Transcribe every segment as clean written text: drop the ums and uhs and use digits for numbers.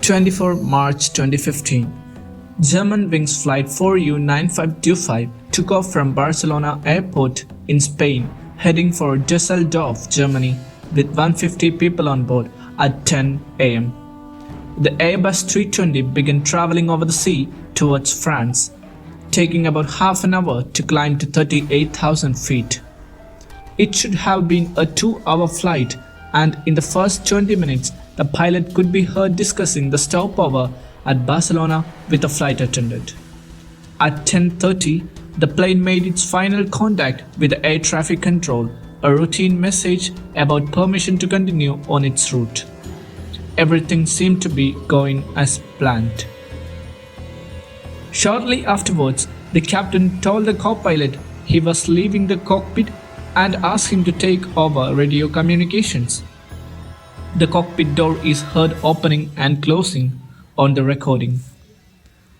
24 March 2015. Germanwings Flight 4U9525 took off from Barcelona Airport in Spain, heading for Düsseldorf, Germany, with 150 people on board at 10 am. The Airbus A320 began traveling over the sea towards France, taking about half an hour to climb to 38,000 feet. It should have been a 2-hour flight, and in the first 20 minutes, the pilot could be heard discussing the stopover at Barcelona with a flight attendant. At 10:30, the plane made its final contact with the air traffic control, a routine message about permission to continue on its route. Everything seemed to be going as planned. Shortly afterwards, the captain told the co-pilot he was leaving the cockpit and asked him to take over radio communications. The cockpit door is heard opening and closing on the recording.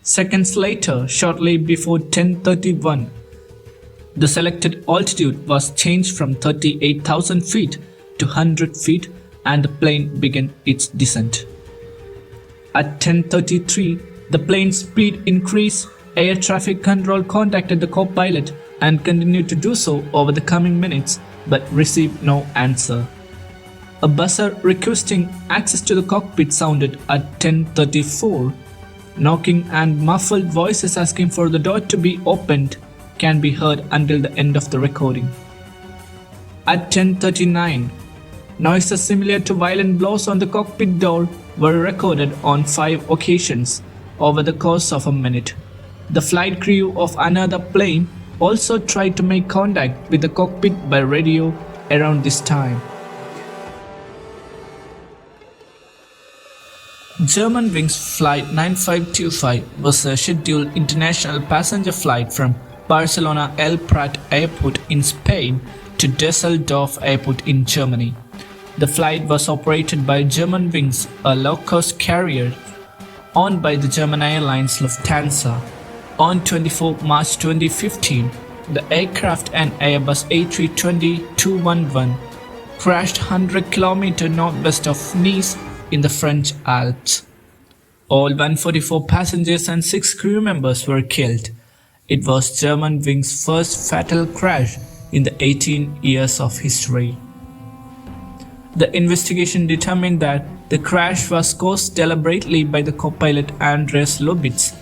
Seconds later, shortly before 10:31, the selected altitude was changed from 38,000 feet to 100 feet and the plane began its descent. At 10:33, the plane's speed increased. Air traffic control contacted the co-pilot and continued to do so over the coming minutes but received no answer. A buzzer requesting access to the cockpit sounded at 10:34. Knocking and muffled voices asking for the door to be opened can be heard until the end of the recording. At 10:39, noises similar to violent blows on the cockpit door were recorded on 5 occasions over the course of a minute. The flight crew of another plane also tried to make contact with the cockpit by radio around this time. Germanwings Flight 9525 was a scheduled international passenger flight from Barcelona Prat Airport in Spain to Düsseldorf Airport in Germany. The flight was operated by Germanwings, a low-cost carrier owned by the German airlines Lufthansa. On 24 March 2015, the aircraft, an Airbus A320-211, crashed 100 km northwest of Nice in the French Alps. All 144 passengers and 6 crew members were killed. It was Germanwings' first fatal crash in the 18 years of history. The investigation determined that the crash was caused deliberately by the co-pilot Andreas Lobitz,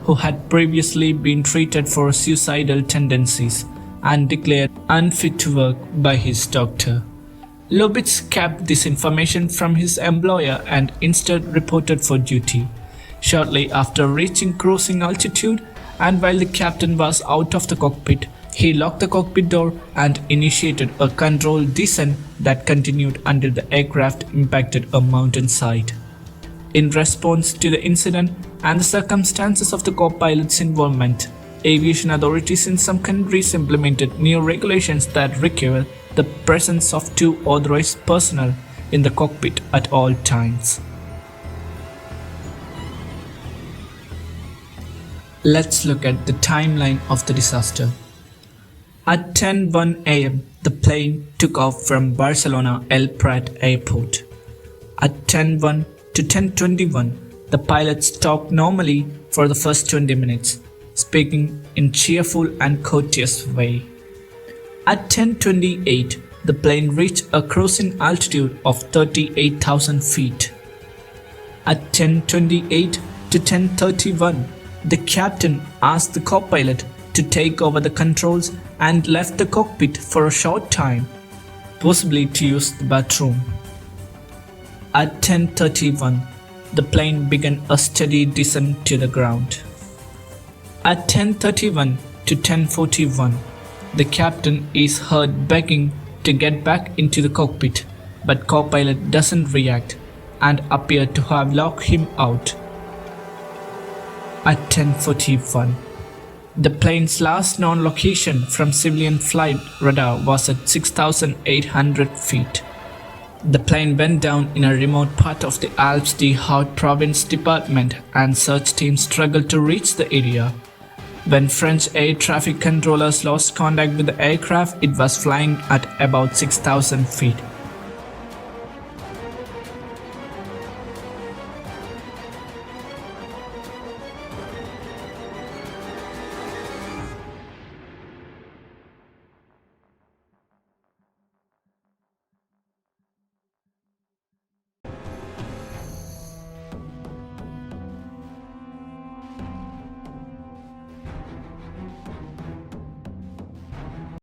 who had previously been treated for suicidal tendencies and declared unfit to work by his doctor. Lobitz kept this information from his employer and instead reported for duty. Shortly after reaching cruising altitude and while the captain was out of the cockpit, he locked the cockpit door and initiated a controlled descent that continued until the aircraft impacted a mountainside. In response to the incident and the circumstances of the co-pilot's involvement, aviation authorities in some countries implemented new regulations that require the presence of 2 authorized personnel in the cockpit at all times. Let's look at the timeline of the disaster. At 10:01 am, the plane took off from Barcelona Prat Airport. At 10:01 to 10:21, the pilot talked normally for the first 20 minutes, speaking in cheerful and courteous way. At 10:28, the plane reached a cruising altitude of 38,000 feet. At 10:28 to 10:31, the captain asked the co-pilot to take over the controls and left the cockpit for a short time, possibly to use the bathroom. At 10:31, the plane began a steady descent to the ground. At 10:31 to 10:41, the captain is heard begging to get back into the cockpit, but co-pilot doesn't react and appeared to have locked him out. At 10:41, the plane's last known location from civilian flight radar was at 6,800 feet. The plane went down in a remote part of the Alps d'Huez province department and search teams struggled to reach the area. When French air traffic controllers lost contact with the aircraft, it was flying at about 6,000 feet